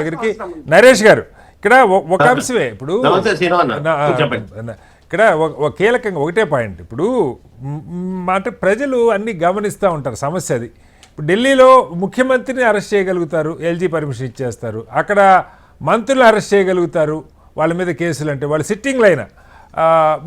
దగ్గరికి నరేష్ గారు ఇక్కడ ఒక అంశమే ఇప్పుడు ఇక్కడ ఒక కీలకంగా ఒకటే పాయింట్ ఇప్పుడు అంటే ప్రజలు అన్ని గమనిస్తూ ఉంటారు సమస్య అది. ఇప్పుడు ఢిల్లీలో ముఖ్యమంత్రిని అరెస్ట్ చేయగలుగుతారు, ఎల్జీ పర్మిషన్ ఇచ్చేస్తారు. అక్కడ మంత్రులు అరెస్ట్ చేయగలుగుతారు, వాళ్ళ మీద కేసులు అంటే వాళ్ళు సిట్టింగ్లు అయినా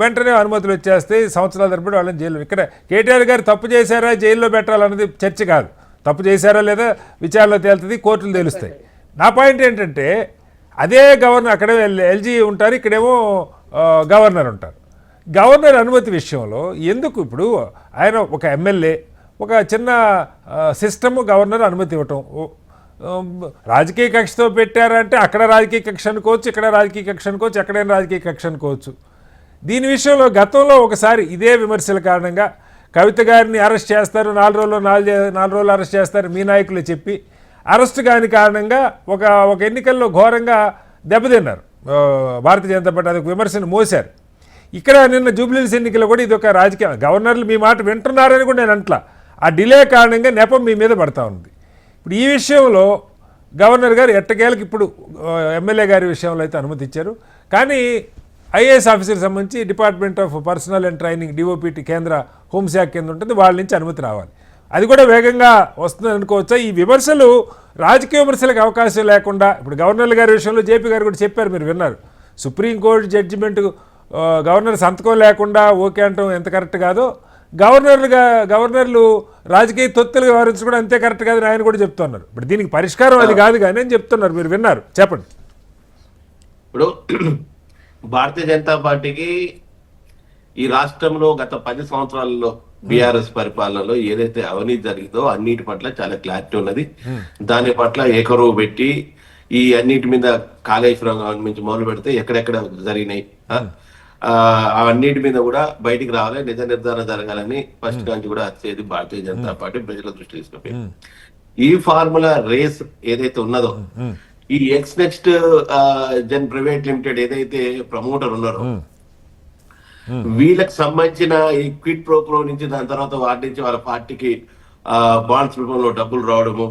వెంటనే అనుమతులు వచ్చేస్తాయి, సంవత్సరాల తరబడి వాళ్ళని జైలు. ఇక్కడ కేటీఆర్ గారు తప్పు చేశారా జైల్లో పెట్టాలన్నది చర్చ కాదు, తప్పు చేశారా లేదా విచారణలో తేలుతుంది, కోర్టులు తేలుస్తాయి. నా పాయింట్ ఏంటంటే అదే గవర్నర్ అక్కడే ఎల్జీ ఉంటారు, ఇక్కడేమో గవర్నర్ ఉంటారు. గవర్నర్ అనుమతి విషయంలో ఎందుకు ఇప్పుడు ఆయన ఒక ఎమ్మెల్యే ఒక చిన్న సిస్టము గవర్నర్ అనుమతి ఇవ్వటం రాజకీయ కక్షతో పెట్టారంటే అక్కడ రాజకీయ కక్ష అనుకోవచ్చు, ఇక్కడ రాజకీయ కక్ష అనుకోవచ్చు, ఎక్కడైనా రాజకీయ కక్ష అనుకోవచ్చు. దీని విషయంలో గతంలో ఒకసారి ఇదే విమర్శల కారణంగా కవిత గారిని అరెస్ట్ చేస్తారు, 4 రోజులు అరెస్ట్ చేస్తారు మీ నాయకులు చెప్పి అరెస్ట్ కాని కారణంగా ఒక ఎన్నికల్లో ఘోరంగా దెబ్బతిన్నారు భారతీయ జనతా పార్టీ, అదొక విమర్శను మోశారు. ఇక్కడ నిన్న జూబ్లీహిల్స్ ఎన్నికల్లో కూడా ఇది ఒక రాజకీయ గవర్నర్లు మీ మాట వింటున్నారని కూడా నేను అంట్లా, ఆ డిలే కారణంగా నెపం మీ మీద పడతా ఉంది. ఇప్పుడు ఈ విషయంలో గవర్నర్ గారు ఎట్టకేలకు ఇప్పుడు ఎమ్మెల్యే గారి విషయంలో అయితే అనుమతి ఇచ్చారు, కానీ ఐఏఎస్ ఆఫీసర్కి సంబంధించి department of personal and training DoPT కేంద్ర హోంశాఖ కింద ఉంటుంది, వాళ్ళ నుంచి అనుమతి రావాలి. అది కూడా వేగంగా వస్తుందని అనుకోవచ్చా? ఈ విమర్శలు రాజకీయ విమర్శలకు అవకాశం లేకుండా ఇప్పుడు గవర్నర్ గారి విషయంలో జేపీ గారు కూడా చెప్పారు, మీరు విన్నారు, సుప్రీంకోర్టు జడ్జిమెంట్ గవర్నర్ సంతకం లేకుండా ఓకే అంటాం ఎంత కరెక్ట్ కాదో, గవర్నర్లు రాజకీయ తొత్తులు వ్యవహరించడం కూడా అంతే కరెక్ట్ కాదని ఆయన కూడా చెప్తున్నారు. ఇప్పుడు దీనికి పరిష్కారం అది కాదు కానీ అని చెప్తున్నారు, మీరు విన్నారు, చెప్పండి. ఇప్పుడు భారతీయ జనతా పార్టీకి ఈ రాష్ట్రంలో గత 10 సంవత్సరాలలో బీఆర్ఎస్ పరిపాలనలో ఏదైతే అవినీతి జరిగిందో అన్నిటి పట్ల చాలా క్లారిటీ ఉన్నది. దాని పట్ల ఏకరువు పెట్టి ఈ అన్నిటి మీద కాళేశ్వరం నుంచి మొదలు పెడితే ఎక్కడెక్కడ జరిగినాయి అన్నిటి మీద కూడా బయటికి రావాలి, నిజ నిర్ధారణ జరగాలని ఫస్ట్ నుంచి కూడా వచ్చేది భారతీయ జనతా పార్టీ ప్రజల దృష్టి తీసుకుపోయింది. ఈ ఫార్ములా రేస్ ఏదైతే ఉన్నదో ఈ X next Jan private limited ఏదైతే ప్రమోటర్ ఉన్నారో వీళ్ళకి సంబంధించిన ఈ క్విడ్ ప్రోక్రో నుంచి దాని తర్వాత వాటి నుంచి వాళ్ళ పార్టీకి బాండ్స్ రూపంలో డబ్బులు రావడము,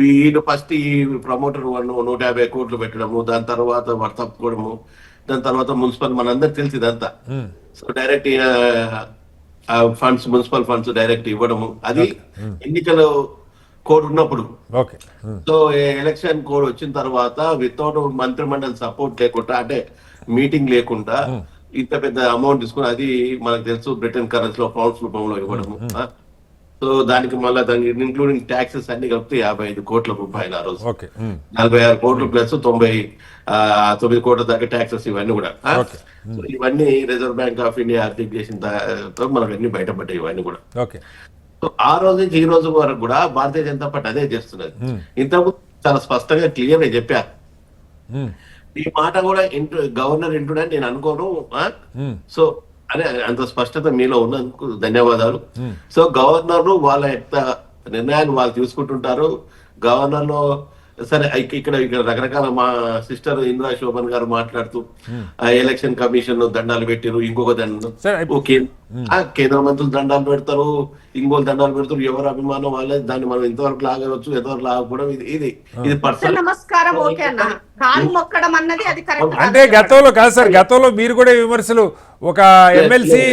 వీళ్ళు ఫస్ట్ ఈ ప్రమోటర్ 150 కోట్లు పెట్టడము, దాని తర్వాత వాడు తప్పుకోవడము, దాని తర్వాత మున్సిపల్ మనందరికి తెలిసి ఇదంతా. So direct funds municipal funds direct ఇవ్వడము, అది ఎన్నికలు కోడ్ ఉన్నప్పుడు. సో ఎలక్షన్ కోడ్ వచ్చిన తర్వాత వితౌట్ మంత్రిమండలి సపోర్ట్ లేకుండా అంటే మీటింగ్ లేకుండా ఇంత పెద్ద అమౌంట్ తీసుకుని అది మనకు తెలుసు బ్రిటన్ కరెన్సీలో పౌండ్స్ రూపంలో ఇవ్వడము. సో దానికి మళ్ళీ దానికి ఇంక్లూడింగ్ ట్యాక్సెస్ అన్ని కలిపితే 55 కోట్ల రూపాయలు ఆ రోజు, 46 కోట్లు ప్లస్ 99 కోట్ల దాకా ట్యాక్సెస్ ఇవన్నీ కూడా. ఇవన్నీ రిజర్వ్ బ్యాంక్ ఆఫ్ ఇండియా ఆర్థిక చేసిన తర్వాత మనకు అన్ని బయటపడ్డాయి ఇవన్నీ కూడా. సో ఆ రోజు నుంచి ఈ రోజు వరకు కూడా భారతీయ జనతా పార్టీ అదే చేస్తున్నది. ఇంతకుముందు చాలా స్పష్టంగా క్లియర్ గా చెప్పారు. ఈ మాట కూడా గవర్నర్ వింటుడని నేను అనుకోను. సో అదే అంత స్పష్టత మీలో ఉన్నందుకు ధన్యవాదాలు. సో గవర్నర్ వాళ్ళ యొక్క నిర్ణయాలు వాళ్ళు తీసుకుంటుంటారు. గవర్నర్ లో సరే ఇక్కడ రకరకాల మా సిస్టర్ ఇంద్రా శోభన్ గారు మాట్లాడుతూ ఎలక్షన్ కమిషన్ దండాలు పెట్టారు, ఇంకొక దండం కేంద్ర మంత్రులు దండాలు పెడతారు, ఇంకోళ్ళు దండాలు పెడతారు, ఎవరు అభిమానం వాళ్ళే, దాన్ని మనం ఇంతవరకు లాగవచ్చు ఎంతవరకు లాగకూడదు. ఇది పర్సనల్. అంటే గతంలో కాదు సార్, గతంలో మీరు కూడా విమర్శలు ఒక ఎమ్మెల్సీ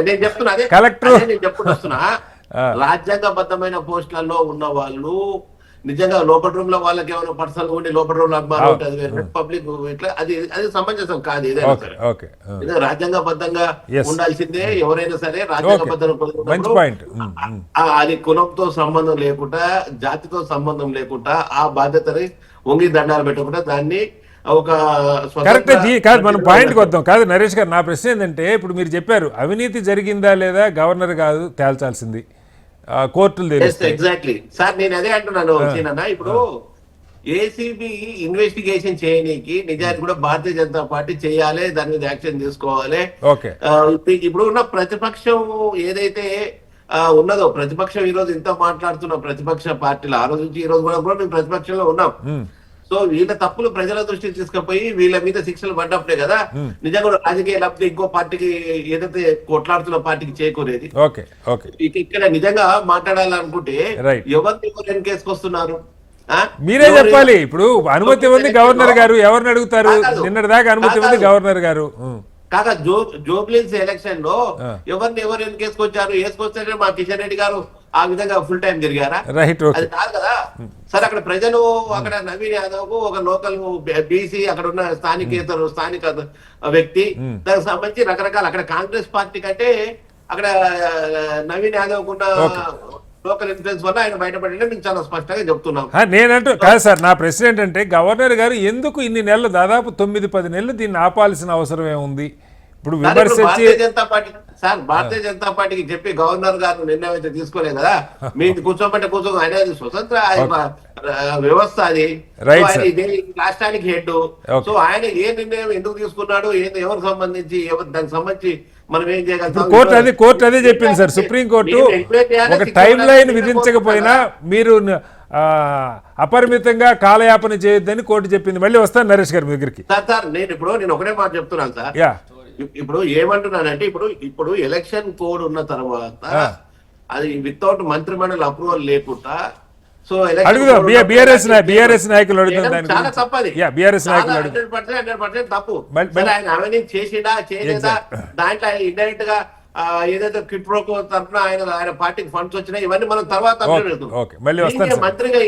నేను చెప్తున్నా అదే కలెక్టర్ నేను చెప్పుకొస్తున్నా, రాజ్యాంగబద్ధమైన పోస్టులలో ఉన్న వాళ్ళు నిజంగా లోపల రూమ్ లో వాళ్ళకి ఏమైనా పర్సనల్ ఉండి లోపల రూమ్ లో అభిమానం ఉంటుంది, పబ్లిక్ ఇట్లా అది సమంజసం కాదు. ఏదైనా సరే రాజ్యాంగబద్ధంగా ఉండాల్సిందే. ఎవరైనా సరే రాజ్యాంగబద్ధంగా అది కులంతో సంబంధం లేకుండా జాతితో సంబంధం లేకుండా ఆ బాధ్యతని వంగి దండాలు పెట్టకుండా దాన్ని ఒక కరెక్ట్ కాదు. మనం పాయింట్కి వద్దాం. కాదు నరేష్ గారు, నా ప్రశ్న ఏంటంటే ఇప్పుడు మీరు చెప్పారు అవినీతి జరిగిందా లేదా గవర్నర్ కాదు తేల్చాల్సింది, కోర్టులు తెలుస్తాయి. ఎగ్జాక్ట్లీ సార్, నేను అదే అంటున్నాను. ఇప్పుడు ఏసీబీ ఇన్వెస్టిగేషన్ చేయనీకి నిజానికి కూడా భారతీయ జనతా పార్టీ చేయాలి, దాని మీద యాక్షన్ తీసుకోవాలి. ఇప్పుడు ఉన్న ప్రతిపక్షం ఏదైతే ఉన్నదో, ప్రతిపక్షం ఈ రోజు ఇంత మాట్లాడుతున్న ప్రతిపక్ష పార్టీలు ఆ రోజు నుంచి ఈ రోజు కూడా మేము ప్రతిపక్షంలో ఉన్నాం. సో వీళ్ళ తప్పులు ప్రజల దృష్టికి తీసుకుపోయి వీళ్ళ మీద శిక్షలు పడ్డప్పుడే కదా నిజంగా రాజకీయ లబ్ధి ఇంకో పార్టీకి ఏదైతే కొట్లాడుతున్న పార్టీకి చేకూరేది. ఇక్కడ నిజంగా మాట్లాడాలనుకుంటే ఎవరిని వెనకేసుకొస్తున్నారు? ఆ? మీరే ఎవరు- చెప్పాలి. ఇప్పుడు అనుమతి ఉంది గవర్నర్ గారు, ఎవరిని అడుగుతారు? కాదు. నిన్నటి దాకా అనుమతి ఉంది కాదు. గవర్నర్ గారు. కాక జూబ్లీస్ ఎలక్షన్ లో ఎవరిని ఎవరు ఎందుకు వేసుకొచ్చారు మా కిషన్ రెడ్డి గారు ఆ విధంగా ఫుల్ టైం తిరిగారా? Right, okay. అది కాదు కదా. సరే అక్కడ ప్రజలు అక్కడ నవీన్ యాదవ్ కు ఒక లోకల్ బీసీ అక్కడ ఉన్న స్థానిక వ్యక్తి దానికి సంబంధించి రకరకాల అక్కడ కాంగ్రెస్ పార్టీ కంటే అక్కడ నవీన్ యాదవ్ కున్న లోకల్ ఇన్ఫ్లుయెన్స్ వల్ల ఆయన బయటపడిన మేము చాలా స్పష్టంగా చెప్తున్నాం. నేనంటూ కాదు సార్, నా ప్రశ్న ఏంటంటే గవర్నర్ గారు ఎందుకు ఇన్ని నెలలు, దాదాపు 9-10 నెలలు దీన్ని ఆపాల్సిన అవసరం ఏముంది? ఇప్పుడు సార్, ఇప్పుడు విమర్శించి భారతీయ జనతా పార్టీ భారతీయ జనతా పార్టీకి చెప్పి గవర్నర్ గారు నిర్ణయం అయితే తీసుకోలేదు కదా. మీరు కూర్చోమంటే ఆయన అది స్వతంత్ర వ్యవస్థ అది. Right, సో ఆయన sir. ఇదే రాష్ట్రానికి హెడ్. Okay. సో ఆయన ఏ నిర్ణయం ఎందుకు తీసుకున్నాడు, ఎవరికి సంబంధించి దానికి సంబంధించి మనం ఏం చేయగలుగుతాం? కోర్టు అదే చెప్పింది సార్. సుప్రీంకోర్టు ఒక టైం లైన్ విధించకపోయినా మీరు అపరిమితంగా కాలయాపన చేయొద్దని కోర్టు చెప్పింది. మళ్ళీ వస్తాను నరేష్ గారి దగ్గరికి. సార్ నేను ఒకటే మాట చెప్తున్నాను సార్. యా, ఇప్పుడు ఏమంటున్నానంటే ఇప్పుడు ఎలక్షన్ కోడ్ ఉన్న తర్వాత అది వితౌట్ మంత్రిమండలి అప్రూవల్ లేకుండా సో అడుగుదాం. బీఆర్ఎస్ నాయకులు అడుగుదాం దాని చాలా గురించి. తప్పది. యా, బీఆర్ఎస్ నాయకులు అడుగుదాం. 100% తప్పు. మళ్ళీ- సరే, ఆయన అవినీతి చేసిందా చేయలేదా, దాంట్లో ఇండైరెక్ట్ గా ఏదైతే క్విట్ ప్రోకో తరఫున ఆయన పార్టీకి ఫండ్స్ వచ్చినాయి, ఇవన్నీ మనం తర్వాత ఓకే, మళ్ళీ వస్తాను సార్. మంత్రిగా